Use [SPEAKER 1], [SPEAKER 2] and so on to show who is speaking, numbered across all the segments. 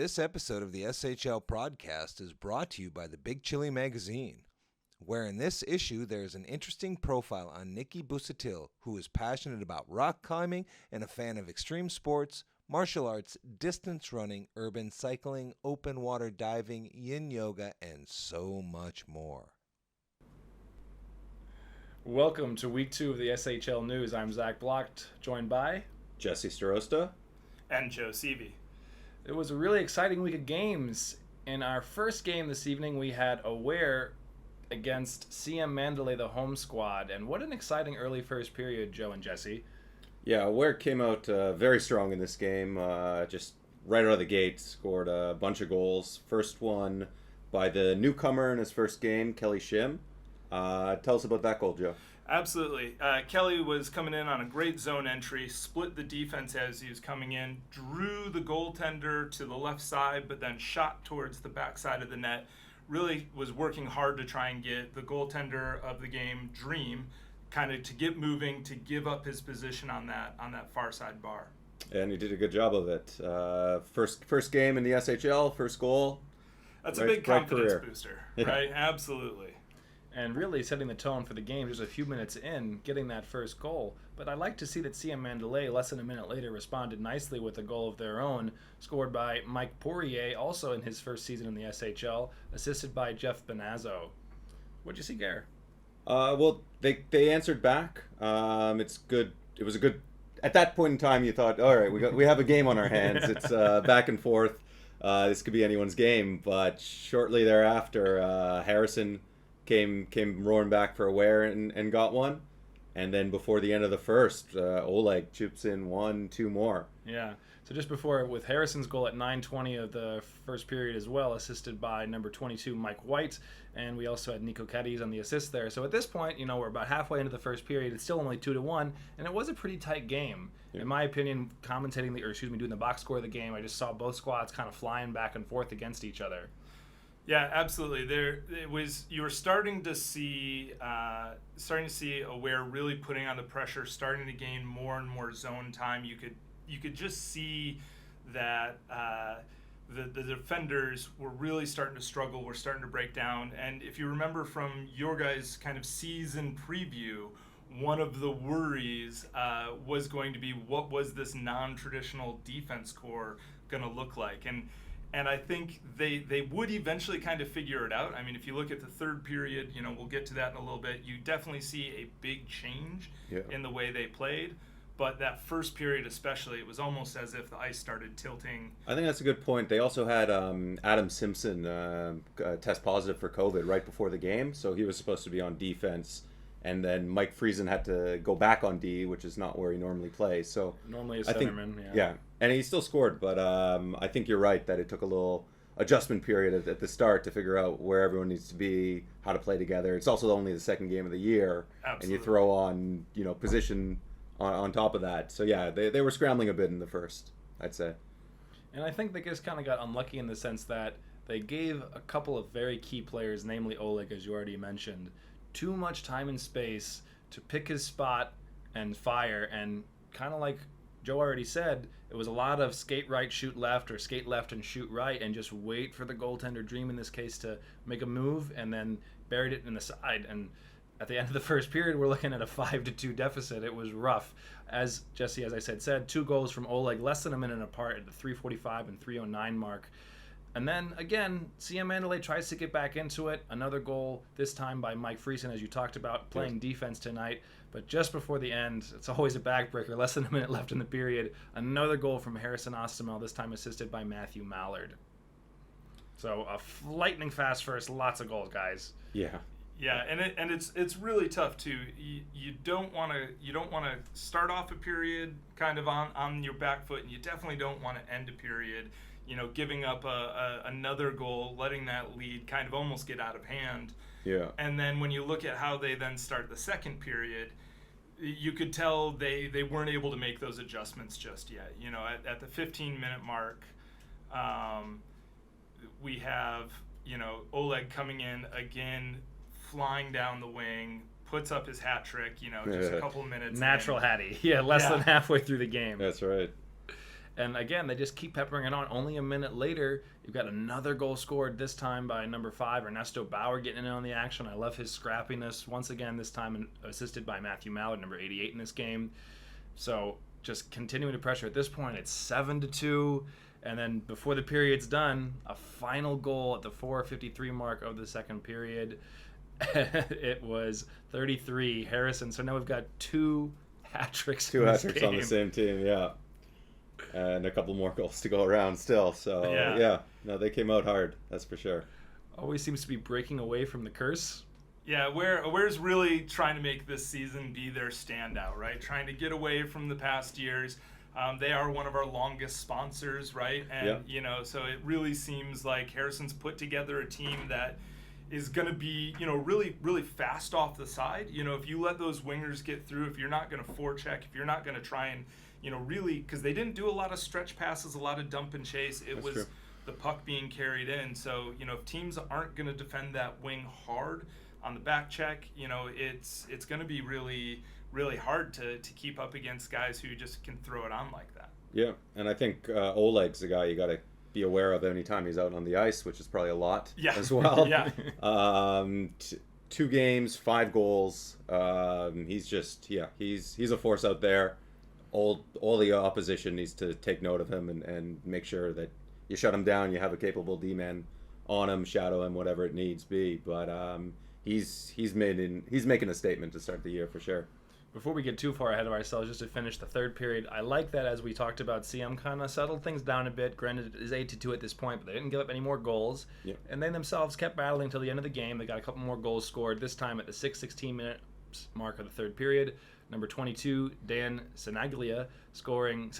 [SPEAKER 1] This episode of the SHL podcast is brought to you by the Big Chili magazine, where in this issue there is an interesting profile on Nikki Busatil, who is passionate about rock climbing and a fan of extreme sports, martial arts, distance running, urban cycling, open water diving, yin yoga, and so much more.
[SPEAKER 2] Welcome to week 2 of the SHL News. I'm Zach Blocht, joined by
[SPEAKER 3] Jesse Starosta
[SPEAKER 4] and Joe Seavey.
[SPEAKER 2] It was a really exciting week of games. In our first game this evening, we had Aware against SiamMandalay, the home squad. And what an exciting early first period, Joe and Jesse.
[SPEAKER 3] Yeah, Aware came out very strong in this game. Just right out of the gate, scored a bunch of goals. First one by the newcomer in his first game, Kelly Shim. Tell us about that goal, Joe.
[SPEAKER 4] Absolutely. Kelly was coming in on a great zone entry, split the defense as he was coming in, drew the goaltender to the left side, but then shot towards the backside of the net. Really was working hard to try and get the goaltender of the game, Dream, kind of to get moving, to give up his position on that far side bar.
[SPEAKER 3] And he did a good job of it. First game in the SHL, first goal.
[SPEAKER 4] That's a big confidence booster, right? Absolutely.
[SPEAKER 2] And really setting the tone for the game just a few minutes in, getting that first goal. But I like to see that SiamMandalay, less than a minute later, responded nicely with a goal of their own, scored by Mike Poirier, also in his first season in the SHL, assisted by Jeff Benazzo. What'd you see, Gare?
[SPEAKER 3] Well, they answered back. It's good. It was a good. At that point in time, you thought, all right, we have a game on our hands. It's back and forth. This could be anyone's game. But shortly thereafter, Harrison came roaring back for Aware and got one. And then before the end of the first, Oleg chips in 1-2 more.
[SPEAKER 2] Yeah. So just before, with Harrison's goal at 9:20 of the first period as well, assisted by number 22, Mike White. And we also had Nico Cadiz on the assist there. So at this point, we're about halfway into the first period. It's still only 2-1, and it was a pretty tight game. Yeah. In my opinion, doing the box score of the game, I just saw both squads kind of flying back and forth against each other.
[SPEAKER 4] Yeah, absolutely. You were starting to see Aware really putting on the pressure, starting to gain more and more zone time. You could just see that the defenders were really starting to struggle, were starting to break down. And if you remember from your guys' kind of season preview, one of the worries was going to be, what was this non-traditional defense core going to look like? And I think they would eventually kind of figure it out. I mean, if you look at the third period, we'll get to that in a little bit, you definitely see a big change in the way they played. But that first period especially, it was almost as if the ice started tilting.
[SPEAKER 3] I think that's a good point. They also had Adam Simpson test positive for COVID right before the game, so he was supposed to be on defense. And then Mike Friesen had to go back on D, which is not where he normally plays. So
[SPEAKER 2] normally a centerman,
[SPEAKER 3] yeah. And he still scored, but I think you're right that it took a little adjustment period at the start to figure out where everyone needs to be, how to play together. It's also only the second game of the year,
[SPEAKER 4] Absolutely.
[SPEAKER 3] And you throw on position on top of that. So yeah, they were scrambling a bit in the first, I'd say.
[SPEAKER 2] And I think they just kind of got unlucky in the sense that they gave a couple of very key players, namely Oleg, as you already mentioned, too much time and space to pick his spot and fire. And kind of like Joe already said, it was a lot of skate right, shoot left, or skate left and shoot right, and just wait for the goaltender, Dream in this case, to make a move, and then buried it in the side. And at the end of the first period, we're looking at a 5-2 deficit. It was rough. As Jesse, as I said, 2 goals from Oleg, less than a minute apart at the 3:45 and 3:09 mark. And then, again, SiamMandalay tries to get back into it. Another goal, this time by Mike Friesen, as you talked about, playing defense tonight. But just before the end, it's always a backbreaker, less than a minute left in the period. Another goal from Harrison Ostamel, this time assisted by Matthew Mallard. So a lightning fast first, lots of goals, guys.
[SPEAKER 3] Yeah.
[SPEAKER 4] Yeah, and it's really tough too. You don't want to start off a period kind of on your back foot, and you definitely don't want to end a period, giving up another goal, letting that lead kind of almost get out of hand.
[SPEAKER 3] Yeah.
[SPEAKER 4] And then when you look at how they then start the second period, you could tell they weren't able to make those adjustments just yet. At the 15-minute mark, we have Oleg coming in again, flying down the wing, puts up his hat trick, just a couple of minutes.
[SPEAKER 2] Natural Hattie. Yeah, less than halfway through the game.
[SPEAKER 3] That's right.
[SPEAKER 2] And again, they just keep peppering it on. Only a minute later, you've got another goal scored, this time by number 5, Ernesto Bauer, getting in on the action. I love his scrappiness. Once again, this time assisted by Matthew Mallard, number 88 in this game. So just continuing to pressure. At this point, it's 7-2. And then before the period's done, a final goal at the 4:53 mark of the second period. It was 33, Harrison. So now we've got 2 hat-tricks.
[SPEAKER 3] 2 hat-tricks on the same team, yeah. And a couple more goals to go around still. So, yeah. No, they came out hard. That's for sure.
[SPEAKER 2] Always seems to be breaking away from the curse.
[SPEAKER 4] Yeah, Aware's really trying to make this season be their standout, right? Trying to get away from the past years. They are one of our longest sponsors, right? And, so it really seems like Harrison's put together a team that is going to be, really, really fast off the side. If you let those wingers get through, if you're not going to forecheck, if you're not going to try and, really, because they didn't do a lot of stretch passes, a lot of dump and chase. It was true. The puck being carried in. So, if teams aren't going to defend that wing hard on the back check, it's going to be really, really hard to keep up against guys who just can throw it on like that.
[SPEAKER 3] Yeah, and I think Oleg's a guy you got to be aware of anytime he's out on the ice, which is probably a lot as well.
[SPEAKER 4] Yeah.
[SPEAKER 3] 2 games, 5 goals. He's a force out there. All the opposition needs to take note of him and make sure that you shut him down. You have a capable D-man on him, shadow him, whatever it needs be. But he's making a statement to start the year for sure.
[SPEAKER 2] Before we get too far ahead of ourselves, just to finish the third period, I like that, as we talked about, Siam kind of settled things down a bit. Granted, it is 8-2 at this point, but they didn't give up any more goals.
[SPEAKER 3] Yep.
[SPEAKER 2] And they themselves kept battling until the end of the game. They got a couple more goals scored, this time at the 6:16-minute mark of the third period. Number 22, Dan Sinaglia scoring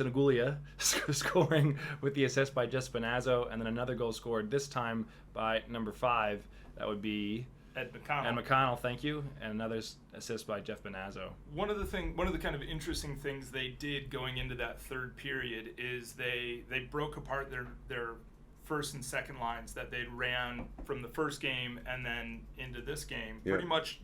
[SPEAKER 2] with the assist by Jess Benazzo, and then another goal scored, this time by number 5. That would be
[SPEAKER 4] Ed McConnell.
[SPEAKER 2] Ed McConnell, thank you, and another assist by Jeff Benazzo.
[SPEAKER 4] One of the kind of interesting things they did going into that third period is they broke apart their first and second lines that they'd ran from the first game and then into this game.
[SPEAKER 3] Yeah.
[SPEAKER 4] Pretty much,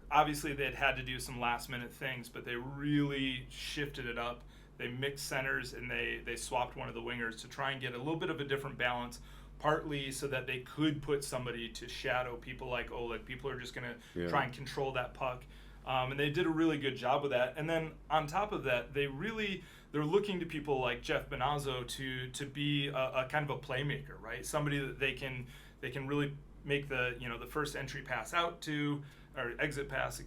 [SPEAKER 4] obviously they'd had to do some last minute things, but they really shifted it up. They mixed centers and they swapped one of the wingers to try and get a little bit of a different balance. Partly so that they could put somebody to shadow people like Oleg. People are just going to try and control that puck. And they did a really good job with that. And then on top of that, they're looking to people like Jeff Benazzo to be a kind of a playmaker, right? Somebody that they can really make the first entry pass out to, or exit pass,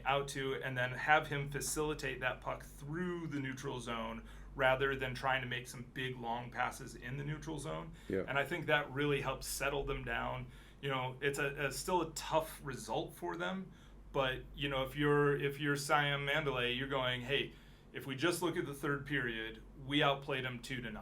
[SPEAKER 4] out to, and then have him facilitate that puck through the neutral zone, rather than trying to make some big long passes in the neutral zone.
[SPEAKER 3] Yeah.
[SPEAKER 4] And I think that really helps settle them down. It's still a tough result for them, but if you're SiamMandalay, you're going, hey, if we just look at the third period, we outplayed them 2-0,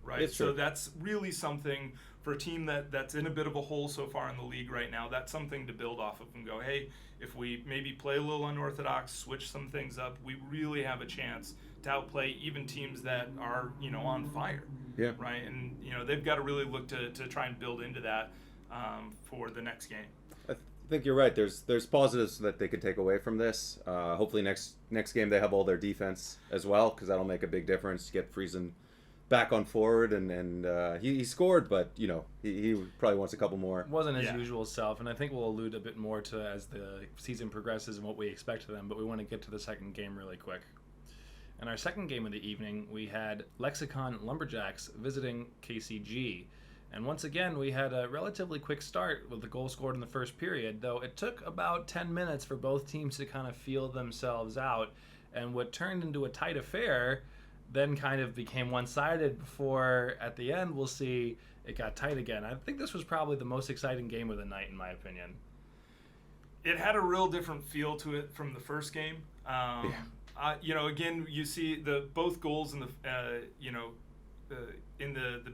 [SPEAKER 4] right? So that's really something for a team that's in a bit of a hole so far in the league right now. That's something to build off of and go, hey, if we maybe play a little unorthodox, switch some things up, we really have a chance to outplay even teams that are on fire.
[SPEAKER 3] Yeah.
[SPEAKER 4] Right. And they've got to really look to try and build into that for the next game.
[SPEAKER 3] I think you're right. There's positives that they could take away from this. Hopefully next game they have all their defense as well, because that'll make a big difference. Get Friesen back on forward, and he scored, but he probably wants a couple more.
[SPEAKER 2] Wasn't his usual self, and I think we'll allude a bit more to as the season progresses and what we expect of them. But we want to get to the second game really quick. In our second game of the evening, we had Lexicon Lumberjacks visiting KCG. And once again, we had a relatively quick start with the goal scored in the first period, though it took about 10 minutes for both teams to kind of feel themselves out. And what turned into a tight affair then kind of became one-sided before, at the end, we'll see it got tight again. I think this was probably the most exciting game of the night, in my opinion.
[SPEAKER 4] It had a real different feel to it from the first game. Again, you see both goals in the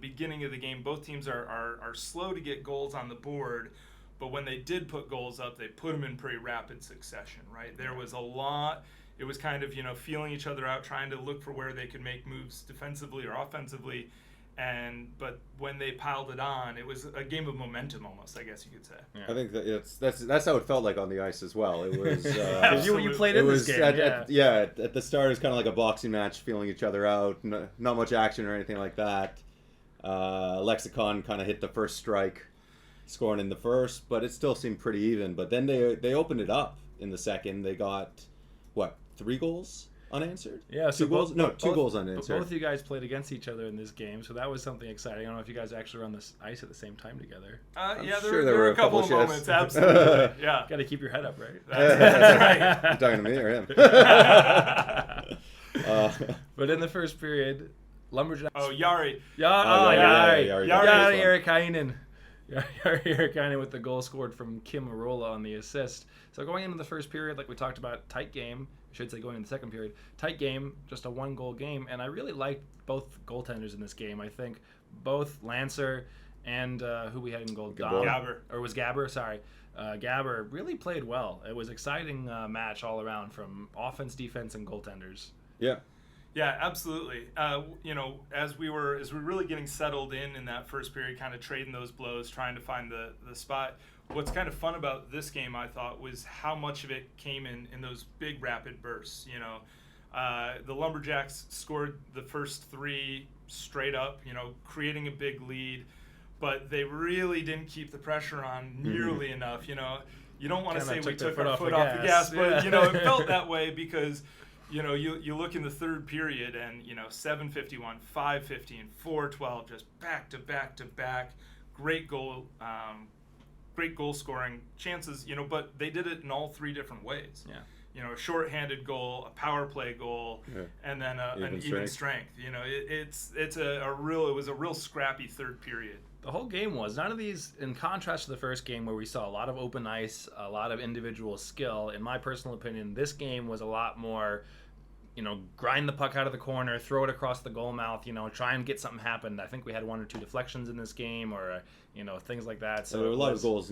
[SPEAKER 4] beginning of the game. Both teams are slow to get goals on the board, but when they did put goals up, they put them in pretty rapid succession. Right, there was a lot. It was kind of feeling each other out, trying to look for where they could make moves defensively or offensively, But when they piled it on, it was a game of momentum almost, I guess you could say.
[SPEAKER 2] Yeah.
[SPEAKER 3] I think that's how it felt like on the ice as well. It was
[SPEAKER 2] you played in this game.
[SPEAKER 3] At the start, it was kind of like a boxing match, feeling each other out. Not much action or anything like that. Lexicon kind of hit the first strike, scoring in the first, but it still seemed pretty even. But then they opened it up in the second. They got 3 goals unanswered?
[SPEAKER 2] Yeah, so
[SPEAKER 3] 2 goals? Two goals
[SPEAKER 2] But
[SPEAKER 3] unanswered.
[SPEAKER 2] both of you guys played against each other in this game, so that was something exciting. I don't know if you guys actually were on this ice at the same time together.
[SPEAKER 4] Yeah,
[SPEAKER 3] sure
[SPEAKER 4] there were a couple of moments, absolutely. Yeah.
[SPEAKER 2] Got to keep your head up, right?
[SPEAKER 4] That's right.
[SPEAKER 3] You talking to me or him?
[SPEAKER 2] But in the first period, Lumberjacks.
[SPEAKER 4] Oh, Yari.
[SPEAKER 2] Yari
[SPEAKER 3] Yari.
[SPEAKER 2] Erikainen. Yari Erikainen with the goal scored from Kim Arola on the assist. So going into the first period, like we talked about, tight game. I should say going into the second period, tight game, just a 1-goal game. And I really liked both goaltenders in this game. I think both Lancer and who we had in goal,
[SPEAKER 4] Gabber.
[SPEAKER 2] Or was Gabber? Sorry. Gabber really played well. It was an exciting match all around from offense, defense, and goaltenders.
[SPEAKER 3] Yeah.
[SPEAKER 4] Yeah, absolutely. As we were really getting settled in that first period, kind of trading those blows, trying to find the spot. What's kind of fun about this game, I thought, was how much of it came in those big rapid bursts. The Lumberjacks scored the first 3 straight up, creating a big lead, but they really didn't keep the pressure on nearly enough. You don't want to say we took our foot off the gas, but it felt that way because. You look in the third period and 7:51, 5:15, 4:12, just back to back to back, great goal scoring chances. But they did it in all 3 different ways.
[SPEAKER 2] Yeah.
[SPEAKER 4] A shorthanded goal, a power play goal, and then an even strength. It was a real scrappy third period.
[SPEAKER 2] The whole game was. None of these, in contrast to the first game where we saw a lot of open ice, a lot of individual skill, in my personal opinion, this game was a lot more, grind the puck out of the corner, throw it across the goal mouth, try and get something happen. I think we had 1 or 2 deflections in this game or, things like that. So
[SPEAKER 3] there were a lot of goals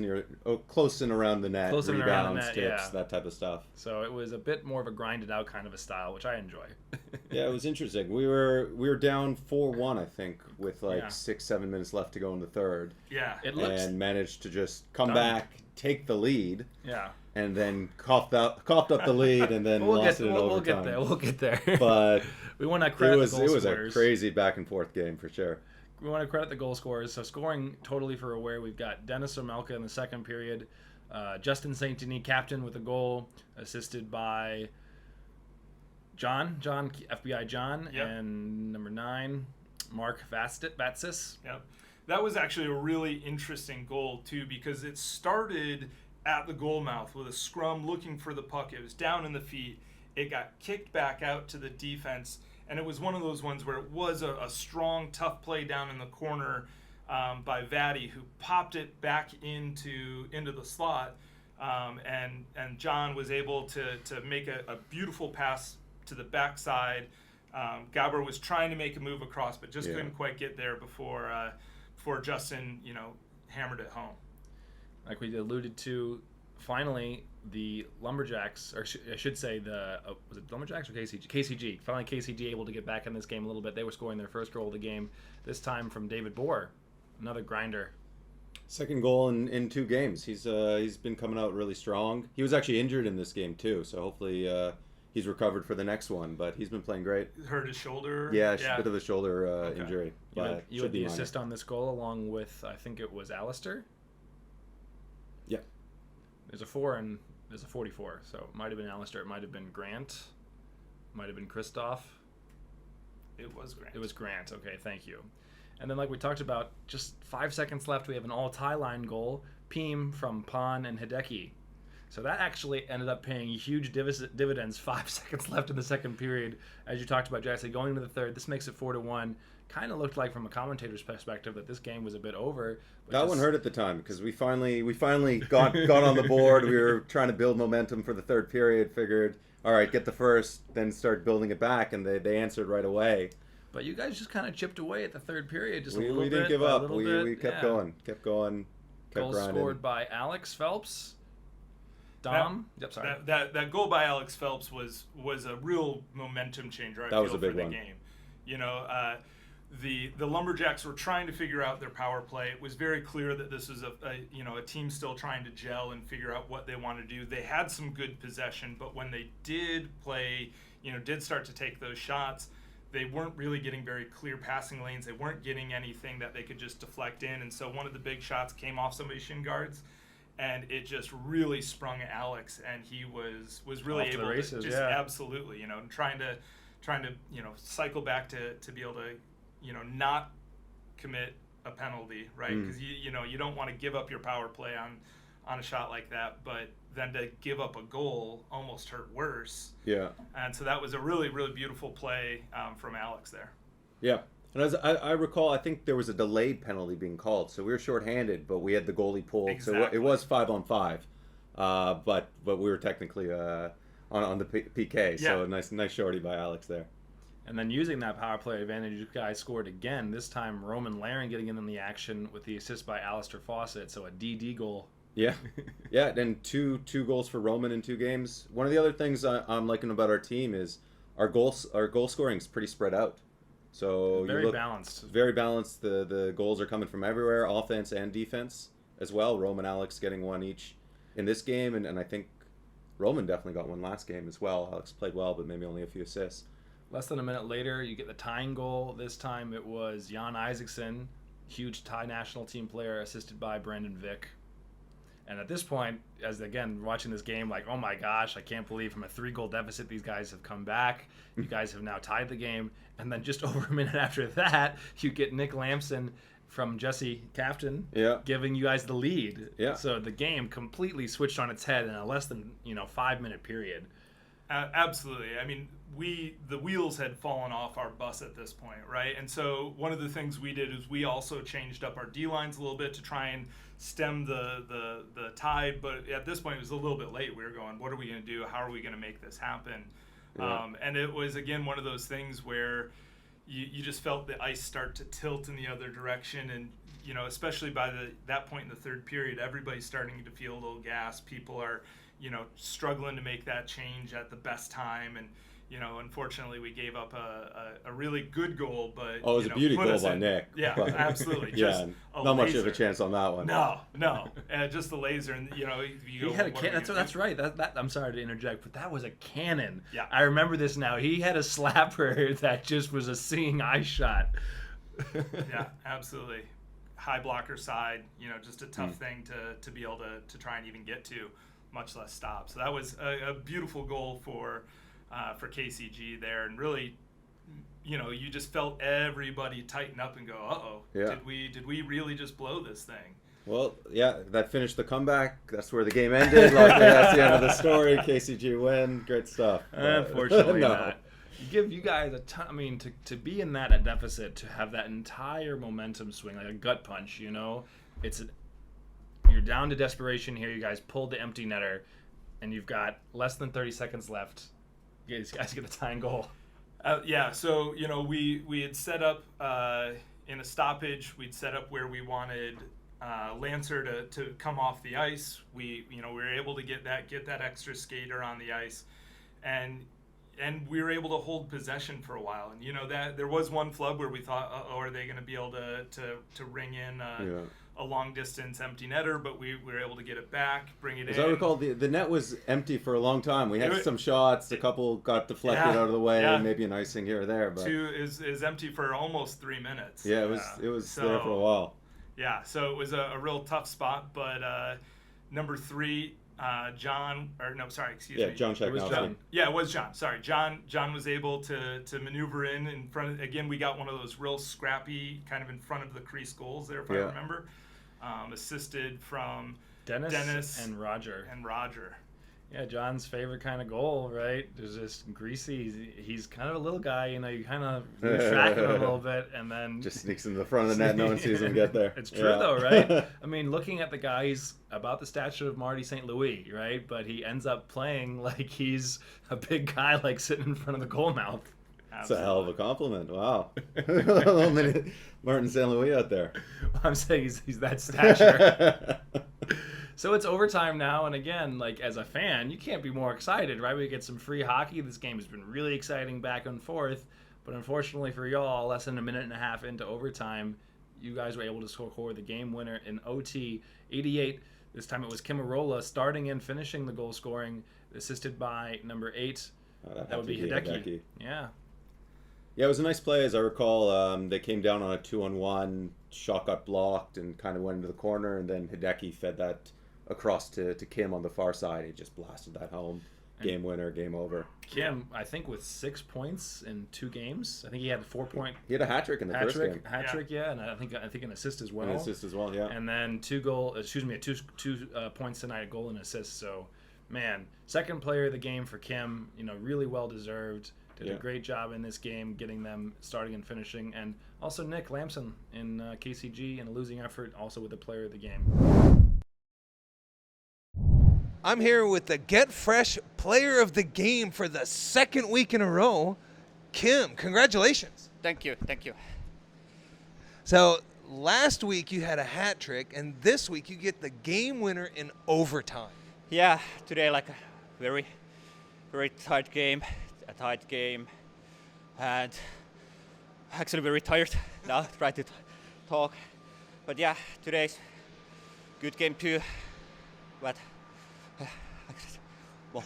[SPEAKER 3] close and around the net, rebounds, tips, that type of stuff.
[SPEAKER 2] So it was a bit more of a grinded out kind of a style, which I enjoy.
[SPEAKER 3] Yeah, it was interesting. We were down 4-1, I think, with 6-7 minutes left to go in the third.
[SPEAKER 4] Yeah.
[SPEAKER 3] And managed to just come back, take the lead.
[SPEAKER 2] Yeah.
[SPEAKER 3] And then coughed up the lead and then lost it in overtime.
[SPEAKER 2] We'll get there.
[SPEAKER 3] But
[SPEAKER 2] we want to credit the goal
[SPEAKER 3] it was
[SPEAKER 2] scorers.
[SPEAKER 3] A crazy back and forth game for sure.
[SPEAKER 2] We want to credit the goal scorers. So scoring totally for Aware, we've got Dennis Omelka in the second period, Justin St. Denis captain with a goal, assisted by John, FBI John, and number 9, Mark Vatsis.
[SPEAKER 4] Yep. That was actually a really interesting goal too because it started at the goal mouth with a scrum looking for the puck. It was down in the feet. It got kicked back out to the defense, and it was one of those ones where it was a strong, tough play down in the corner by Vatty, who popped it back into the slot, and John was able to make a beautiful pass to the backside. Gabber was trying to make a move across, but just couldn't quite get there before Justin, hammered it home.
[SPEAKER 2] Like we alluded to, finally the Lumberjacks, or I should say was it Lumberjacks or KCG? KCG. Finally KCG able to get back in this game a little bit. They were scoring their first goal of the game, this time from David Bohr, another grinder.
[SPEAKER 3] Second goal in 2 games. He's been coming out really strong. He was actually injured in this game too, so hopefully he's recovered for the next one. But he's been playing great.
[SPEAKER 4] Hurt his shoulder.
[SPEAKER 3] Yeah, a bit of a shoulder injury. But
[SPEAKER 2] you had the assist on this goal along with, I think it was Alistair.
[SPEAKER 3] Yeah.
[SPEAKER 2] There's a 4 and there's a 44, so it might have been Alistair. It might have been Grant. Might have been Christoph.
[SPEAKER 4] It was Grant.
[SPEAKER 2] It was Grant. Okay, thank you. And then, like we talked about, just 5 seconds left. We have an all-tie line goal. Peem from Pon and Hideki. So that actually ended up paying huge dividends. 5 seconds left in the second period. As you talked about, Jesse, going into the third, this makes it 4-1. Kind of looked like, from a commentator's perspective, that this game was a bit over.
[SPEAKER 3] That one hurt at the time because we finally got on the board. We were trying to build momentum for the third period. Figured, all right, get the first, then start building it back, and they answered right away.
[SPEAKER 2] But you guys just kind of chipped away at the third period, just a little bit.
[SPEAKER 3] We didn't give up. We kept going, kept grinding.
[SPEAKER 2] Goal scored by Alex Phelps. Dom. Yep, sorry.
[SPEAKER 4] That goal by Alex Phelps was a real momentum changer.
[SPEAKER 3] That was a big one.
[SPEAKER 4] Game. the Lumberjacks were trying to figure out their power play. It was very clear that this was a team still trying to gel and figure out what they want to do. They had some good possession, but when they did play, did start to take those shots, they weren't really getting very clear passing lanes. They weren't getting anything that they could just deflect in. And so one of the big shots came off somebody's shin guards, and it just really sprung Alex, and he was really
[SPEAKER 2] Off to the
[SPEAKER 4] able
[SPEAKER 2] races,
[SPEAKER 4] to just
[SPEAKER 2] yeah.
[SPEAKER 4] absolutely, trying to cycle back to be able to, not commit a penalty, right? Because you don't want to give up your power play on a shot like that, but then to give up a goal almost hurt worse.
[SPEAKER 3] Yeah.
[SPEAKER 4] And so that was a really, really beautiful play from Alex there.
[SPEAKER 3] Yeah. And as I recall, I think there was a delayed penalty being called, so we were shorthanded, but we had the goalie pulled, so
[SPEAKER 4] Exactly.
[SPEAKER 3] it was 5-on-5, but we were technically on the PK, so
[SPEAKER 4] Yeah.
[SPEAKER 3] nice shorty by Alex there.
[SPEAKER 2] And then using that power play advantage, you guys scored again. This time, Roman Laren getting in the action with the assist by Alistair Fawcett, so a DD goal.
[SPEAKER 3] Yeah, yeah, and two goals for Roman in 2 games. One of the other things I'm liking about our team is our goal scoring is pretty spread out. So
[SPEAKER 2] Very balanced.
[SPEAKER 3] Very balanced. The goals are coming from everywhere, offense and defense as well. Roman, Alex getting 1 each in this game, and I think Roman definitely got 1 last game as well. Alex played well, but maybe only a few assists.
[SPEAKER 2] Less than a minute later, you get the tying goal. This time it was Jan Isaacson, huge Thai national team player, assisted by Brandon Vick. And at this point, as again, watching this game, like, oh my gosh, I can't believe from a 3-goal deficit, these guys have come back. You guys have now tied the game. And then just over a minute after that, you get Nick Lamson from Jesse Captain giving you guys the lead.
[SPEAKER 3] Yeah.
[SPEAKER 2] So the game completely switched on its head in a less than 5-minute period.
[SPEAKER 4] Absolutely. I mean, the wheels had fallen off our bus at this point, right? And so one of the things we did is we also changed up our D lines a little bit to try and stem the tide. But at this point, it was a little bit late. We were going, what are we going to do? How are we going to make this happen?
[SPEAKER 3] Yeah.
[SPEAKER 4] And it was, again, one of those things where you just felt the ice start to tilt in the other direction. And, especially by that point in the third period, everybody's starting to feel a little gas. People are, struggling to make that change at the best time. And, unfortunately, we gave up a really good goal, but
[SPEAKER 3] Oh, it was a beauty goal by Nick.
[SPEAKER 4] Yeah,
[SPEAKER 3] But-
[SPEAKER 4] absolutely.
[SPEAKER 3] Yeah,
[SPEAKER 4] Just a
[SPEAKER 3] not much of a
[SPEAKER 4] laser.
[SPEAKER 3] chance on that one.
[SPEAKER 4] No, just the laser, and you go.
[SPEAKER 2] He had a
[SPEAKER 4] what are we
[SPEAKER 2] cannon.
[SPEAKER 4] gonna
[SPEAKER 2] That's
[SPEAKER 4] do?
[SPEAKER 2] right. That I'm sorry to interject, but that was a cannon.
[SPEAKER 4] Yeah.
[SPEAKER 2] I remember this now. He had a slapper that just was a singing ice shot.
[SPEAKER 4] Yeah, absolutely. High blocker side, just a tough thing to be able to try and even get to, much less stop. So that was a beautiful goal for KCG there, and really, you just felt everybody tighten up and go, uh-oh,
[SPEAKER 3] Yeah.
[SPEAKER 4] did we really just blow this thing?
[SPEAKER 3] Well, yeah, that finished the comeback. That's where the game ended. Luckily, that's the end of the story. KCG win. Great stuff.
[SPEAKER 2] Unfortunately
[SPEAKER 3] No.
[SPEAKER 2] not. Give you guys a ton. I mean, to be in that deficit, to have that entire momentum swing, like a gut punch, you're down to desperation here. You guys pulled the empty netter, and you've got less than 30 seconds left. You guys get the tying goal.
[SPEAKER 4] So we had set up in a stoppage. We'd set up where we wanted Lancer to come off the ice. We were able to get that extra skater on the ice, and we were able to hold possession for a while. And that there was one flub where we thought, are they going to be able to ring in a long distance empty netter? But we were able to get it back, bring it in.
[SPEAKER 3] As I recall, the net was empty for a long time. We had some shots. A couple got deflected out of the way, maybe an icing here or there. But
[SPEAKER 4] is empty for almost 3 minutes.
[SPEAKER 3] yeah, it was there for a while.
[SPEAKER 4] Yeah, so it was a real tough spot. But number 3, John
[SPEAKER 3] John
[SPEAKER 2] It was
[SPEAKER 3] Czechowski.
[SPEAKER 2] John.
[SPEAKER 4] Yeah, it was John. Sorry, John was able to maneuver in front of. Again, we got one of those real scrappy, kind of in front of the crease goals there, if I remember. Assisted from
[SPEAKER 2] Dennis and Roger. Yeah, John's favorite kind of goal, right? There's just greasy. He's kind of a little guy, you kind of lose track of him a little bit, and then
[SPEAKER 3] Just sneaks into the front of the net. No one sees him get there.
[SPEAKER 2] It's true though, right? I mean, looking at the guy, he's about the stature of Marty St. Louis, right? But he ends up playing like he's a big guy, like sitting in front of the goal mouth.
[SPEAKER 3] It's a hell of a compliment. Wow. Little mini Martin St. Louis out there.
[SPEAKER 2] I'm saying he's that stature. So it's overtime now, and again, like as a fan, you can't be more excited, right? We get some free hockey. This game has been really exciting back and forth, But unfortunately for y'all, less than a minute and a half into overtime, you guys were able to score the game winner in OT, 88. This time it was Kim Arola starting and finishing the goal scoring, assisted by number 8. That would be Hideki. Yeah.
[SPEAKER 3] Yeah, it was a nice play. As I recall, they came down on a 2-on-1, shot got blocked and kind of went into the corner, and then Hideki fed that across to Kim on the far side. He just blasted that home. Game winner, game over.
[SPEAKER 2] Kim, I think with 6 points in 2 games. I think he had a 4-point.
[SPEAKER 3] He had a hat trick in the first game.
[SPEAKER 2] Hat trick, yeah, and I think an assist as well.
[SPEAKER 3] An assist as well, yeah.
[SPEAKER 2] And then 2 points tonight, a goal and assist. So, man, second player of the game for Kim. Really well deserved. Did a great job in this game, getting them starting and finishing. And also Nick Lamson in KCG in a losing effort, also with the player of the game.
[SPEAKER 1] I'm here with the Get Fresh Player of the Game for the second week in a row, Kim. Congratulations.
[SPEAKER 5] Thank you.
[SPEAKER 1] So last week you had a hat trick, and this week you get the game winner in overtime.
[SPEAKER 5] Yeah, today like a very tight game, and actually very tired now. Try to talk, but yeah, today's good game too. But well,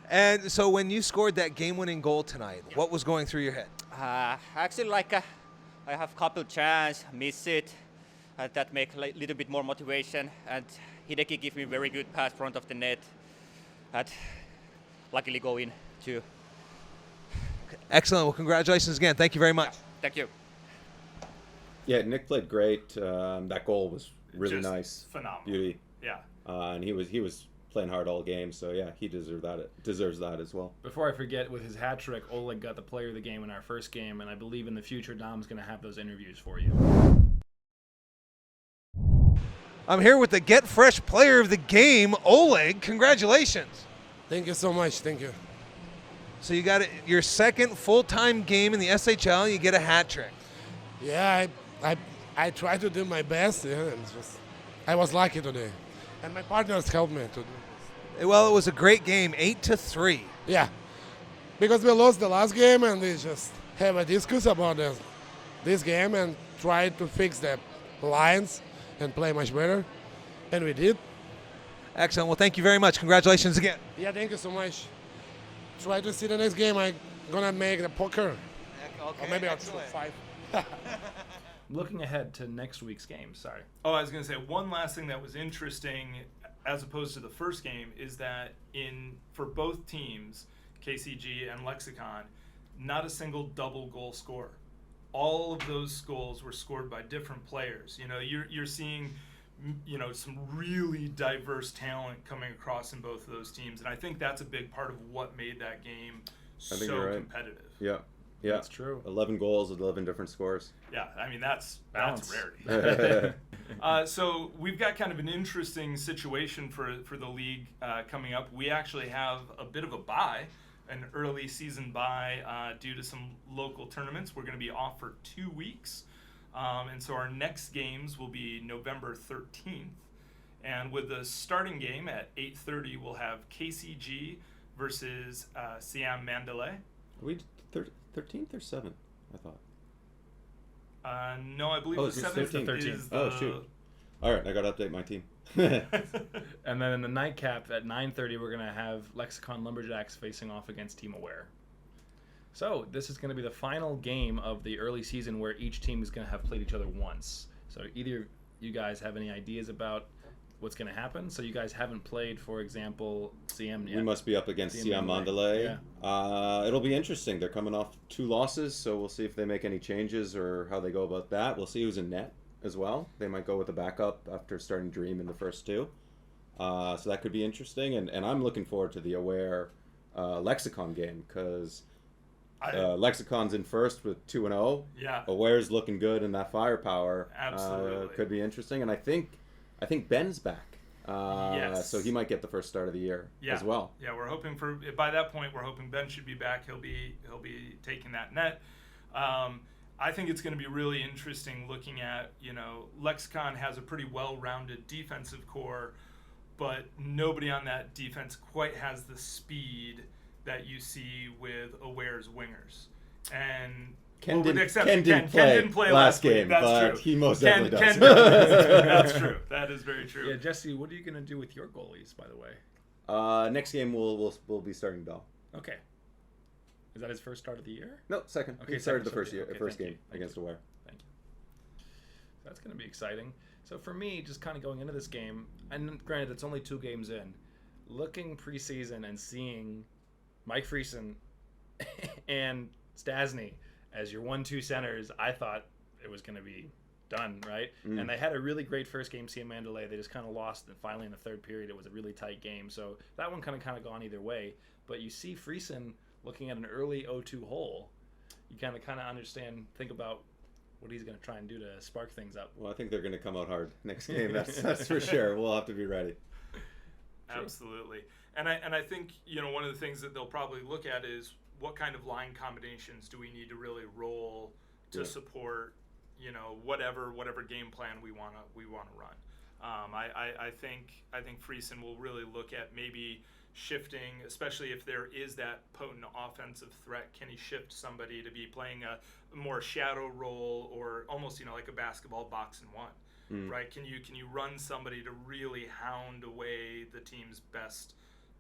[SPEAKER 1] And so when you scored that game-winning goal tonight, what was going through your head?
[SPEAKER 5] actually, like I have couple chance, miss it, and that make a little bit more motivation. And Hideki give me very good pass front of the net, and luckily go in too.
[SPEAKER 1] Excellent. Well, congratulations again. Thank you very much.
[SPEAKER 5] Thank you.
[SPEAKER 3] Yeah, Nick played great. That goal was really
[SPEAKER 4] Just
[SPEAKER 3] nice.
[SPEAKER 4] phenomenal.
[SPEAKER 3] Beauty.
[SPEAKER 4] Yeah.
[SPEAKER 3] And he was playing hard all game, so yeah, he deserves that as well.
[SPEAKER 2] Before I forget, with his hat trick, Oleg got the player of the game in our first game, and I believe in the future Dom's going to have those interviews for you.
[SPEAKER 1] I'm here with the Get Fresh Player of the Game, Oleg. Congratulations.
[SPEAKER 6] Thank you so much. Thank you.
[SPEAKER 1] So you got your second full-time game in the SHL, and you get a hat trick.
[SPEAKER 6] Yeah, I try to do my best, yeah, and I was lucky today. And my partners helped me to do this.
[SPEAKER 1] Well, it was a great game, 8-3.
[SPEAKER 6] Yeah, because we lost the last game, and we just have a discuss about this game and try to fix the lines and play much better. And we did.
[SPEAKER 1] Excellent. Well, thank you very much. Congratulations again.
[SPEAKER 6] Yeah, thank you so much. Try to see the next game. I'm going to make the poker.
[SPEAKER 1] Okay,
[SPEAKER 6] Or maybe I'll shoot 5.
[SPEAKER 2] Looking ahead to next week's game, sorry.
[SPEAKER 4] Oh, I was going to say one last thing that was interesting, as opposed to the first game, is that for both teams, KCG and Lexicon, not a single double goal scorer. All of those goals were scored by different players. You're seeing, some really diverse talent coming across in both of those teams, and I think that's a big part of what made that game
[SPEAKER 3] I think
[SPEAKER 4] so
[SPEAKER 3] you're right.
[SPEAKER 4] competitive.
[SPEAKER 3] Yeah.
[SPEAKER 2] That's true.
[SPEAKER 3] 11 goals with 11 different scores.
[SPEAKER 4] Yeah, I mean that's
[SPEAKER 2] Balance.
[SPEAKER 4] rarity. So we've got kind of an interesting situation for the league coming up. We actually have a bit of a bye, an early season bye due to some local tournaments. We're going to be off for 2 weeks, and so our next games will be November 13th. And with the starting game at 8:30, we'll have KCG versus SiamMandalay.
[SPEAKER 3] Are we 13th or 7th, I thought?
[SPEAKER 4] No, I believe
[SPEAKER 3] Oh,
[SPEAKER 4] the
[SPEAKER 3] it's
[SPEAKER 4] 7th
[SPEAKER 2] 13th.
[SPEAKER 4] is the...
[SPEAKER 3] Oh, shoot. All right, I got to update my team.
[SPEAKER 2] And then in the nightcap at 9:30, we're going to have Lexicon Lumberjacks facing off against Team Aware. So this is going to be the final game of the early season where each team is going to have played each other once. So either you guys have any ideas about what's going to happen? So you guys haven't played, for example, Siam yet.
[SPEAKER 3] We must be up against
[SPEAKER 2] SiamMandalay.
[SPEAKER 3] SiamMandalay. It'll be interesting. They're coming off 2 losses, so we'll see if they make any changes or how they go about that. We'll see who's in net as well. They might go with a backup after starting Dream in the first 2. So that could be interesting. And I'm looking forward to the Aware Lexicon game because Lexicon's in first with 2-0.
[SPEAKER 4] Yeah.
[SPEAKER 3] Aware's looking good, and that firepower
[SPEAKER 4] Absolutely.
[SPEAKER 3] could be interesting. And I think Ben's back.
[SPEAKER 4] Yes.
[SPEAKER 3] So he might get the first start of the year as well.
[SPEAKER 4] Yeah, we're hoping by that point we're hoping Ben should be back. He'll be taking that net. I think it's going to be really interesting looking at, Lexicon has a pretty well-rounded defensive core, but nobody on that defense quite has the speed that you see with Aware's wingers. And
[SPEAKER 3] Ken
[SPEAKER 4] with the
[SPEAKER 3] didn't,
[SPEAKER 4] exception-
[SPEAKER 3] Ken didn't play last game,
[SPEAKER 4] That's
[SPEAKER 3] but
[SPEAKER 4] true.
[SPEAKER 3] he most
[SPEAKER 4] Ken
[SPEAKER 3] definitely does.
[SPEAKER 4] That's true. That is very true.
[SPEAKER 2] Yeah, Jesse, what are you going to do with your goalies, by the way?
[SPEAKER 3] Next game we'll be starting Bell.
[SPEAKER 2] Okay. Is that his first start of the year?
[SPEAKER 3] No, second.
[SPEAKER 2] Okay,
[SPEAKER 3] He started
[SPEAKER 2] second,
[SPEAKER 3] the first
[SPEAKER 2] so-
[SPEAKER 3] year,
[SPEAKER 2] okay,
[SPEAKER 3] first
[SPEAKER 2] thank
[SPEAKER 3] game
[SPEAKER 2] you.
[SPEAKER 3] against Aware.
[SPEAKER 2] Thank you. So that's going to be exciting. So for me, just kind of going into this game, and granted, it's only 2 games in, looking preseason and seeing Mike Friesen and Stasny as your 1-2 centers, I thought it was going to be done, right? And they had a really great first game, SiamMandalay. They just kind of lost, and finally in the third period, it was a really tight game. So that one kind of gone either way. But you see Friesen looking at an early 0-2 hole. You kind of understand, think about what he's going to try and do to spark things up.
[SPEAKER 3] Well, I think they're going to come out hard next game. That's for sure. We'll have to be ready.
[SPEAKER 4] Absolutely. And I think, one of the things that they'll probably look at is what kind of line combinations do we need to really roll to support, whatever game plan we want to run. I think Friesen will really look at maybe shifting, especially if there is that potent offensive threat. Can he shift somebody to be playing a more shadow role, or almost like a basketball box and one, right? Can you run somebody to really hound away the team's best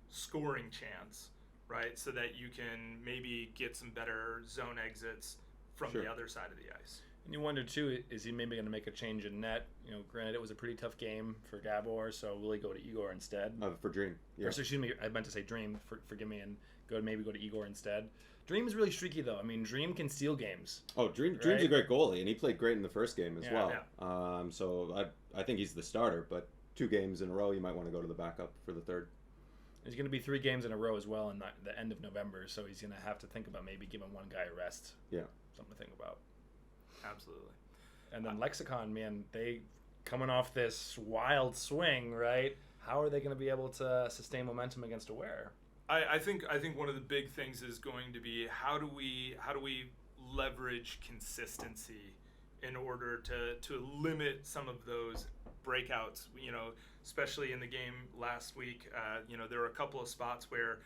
[SPEAKER 4] scoring chance, right? So that you can maybe get some better zone exits from the other side of the ice.
[SPEAKER 2] And you wonder too, is he maybe going to make a change in net? Granted, it was a pretty tough game for Gabor, so will he go to Igor instead?
[SPEAKER 3] For Dream. Yeah.
[SPEAKER 2] Or, excuse me, I meant to say Dream. Forgive me, and maybe go to Igor instead. Dream is really streaky though. I mean, Dream can steal games.
[SPEAKER 3] Oh, Dream's
[SPEAKER 2] right?
[SPEAKER 3] a great goalie, and he played great in the first game as well.
[SPEAKER 4] Yeah.
[SPEAKER 3] So I think he's the starter, but 2 games in a row, you might want to go to the backup for the third.
[SPEAKER 2] There's going to be 3 games in a row as well in the end of November, so he's going to have to think about maybe giving one guy a rest.
[SPEAKER 3] Yeah.
[SPEAKER 2] Something to think about.
[SPEAKER 4] Absolutely.
[SPEAKER 2] And then Lexicon, man, they coming off this wild swing, right? How are they going to be able to sustain momentum against Aware?
[SPEAKER 4] I think one of the big things is going to be how do we leverage consistency in order to limit some of those breakouts. Especially in the game last week, there were a couple of spots where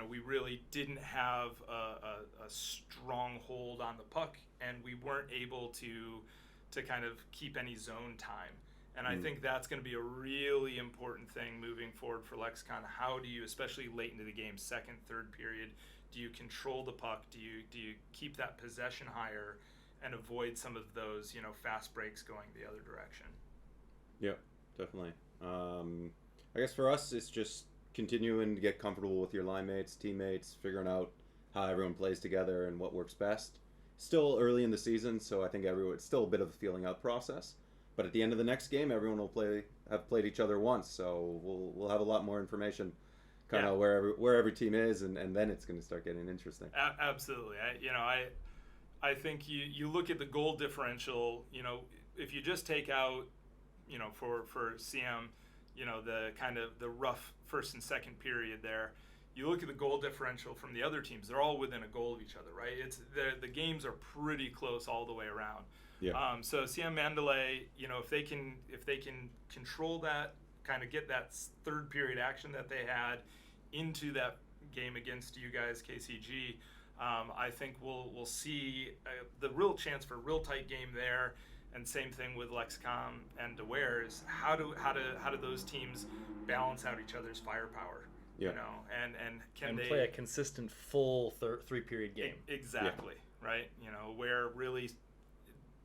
[SPEAKER 4] we really didn't have a strong hold on the puck, and we weren't able to kind of keep any zone time. And I think that's going to be a really important thing moving forward for Lexicon. How do you, especially late into the game, second, third period, do you control the puck? Do you keep that possession higher and avoid some of those fast breaks going the other direction?
[SPEAKER 3] Yeah, definitely. I guess for us, it's just continuing to get comfortable with your line mates, teammates, figuring out how everyone plays together and what works best. Still early in the season, so I think it's still a bit of a feeling out process. But at the end of the next game, everyone will have played each other once, so we'll have a lot more information, kind of where every team is, and then it's going to start getting interesting.
[SPEAKER 4] Absolutely. I think you look at the goal differential. If you just take out, for Siam, the kind of the rough first and second period there. You look at the goal differential from the other teams; they're all within a goal of each other, right? It's the games are pretty close all the way around.
[SPEAKER 3] Yeah.
[SPEAKER 4] So SiamMandalay, if they can control that, kind of get that third period action that they had into that game against you guys, KCG, I think we'll see the real chance for a real tight game there. And same thing with Lexicon and Aware is how do those teams balance out each other's firepower?
[SPEAKER 3] Yeah.
[SPEAKER 4] And can they
[SPEAKER 2] play a consistent full 3-period game?
[SPEAKER 4] Exactly. Yeah. Right. Where really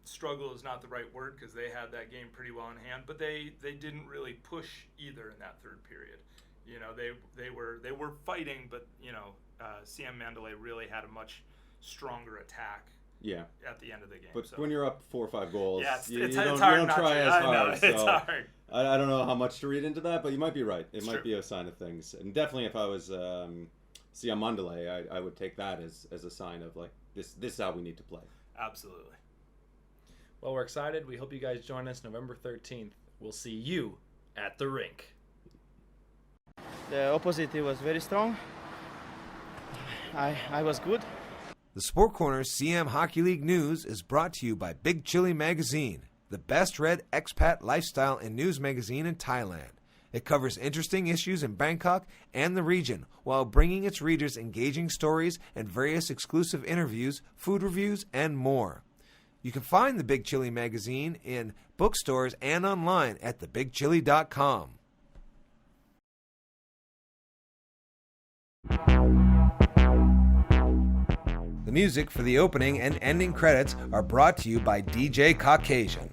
[SPEAKER 4] struggle is not the right word because they had that game pretty well in hand, but they didn't really push either in that third period. They were fighting, but SiamMandalay really had a much stronger attack.
[SPEAKER 3] Yeah.
[SPEAKER 4] At the end of the game.
[SPEAKER 3] But when you're up 4 or 5 goals,
[SPEAKER 4] you
[SPEAKER 3] don't
[SPEAKER 4] hard
[SPEAKER 3] try as hard.
[SPEAKER 4] I know,
[SPEAKER 3] so
[SPEAKER 4] it's hard.
[SPEAKER 3] I don't know how much to read into that, but you might be right. It might
[SPEAKER 4] true.
[SPEAKER 3] be a sign of things. And definitely if I was SiamMandalay, I would take that as a sign of like this is how we need to play.
[SPEAKER 4] Absolutely.
[SPEAKER 2] Well, we're excited. We hope you guys join us November 13th. We'll see you at the rink.
[SPEAKER 7] The opposite was very strong. I was good.
[SPEAKER 1] The Sport Corner's Siam Hockey League news is brought to you by Big Chili Magazine, the best read expat lifestyle and news magazine in Thailand. It covers interesting issues in Bangkok and the region while bringing its readers engaging stories and various exclusive interviews, food reviews, and more. You can find the Big Chili magazine in bookstores and online at thebigchili.com. The music for the opening and ending credits are brought to you by DJ Caucasian.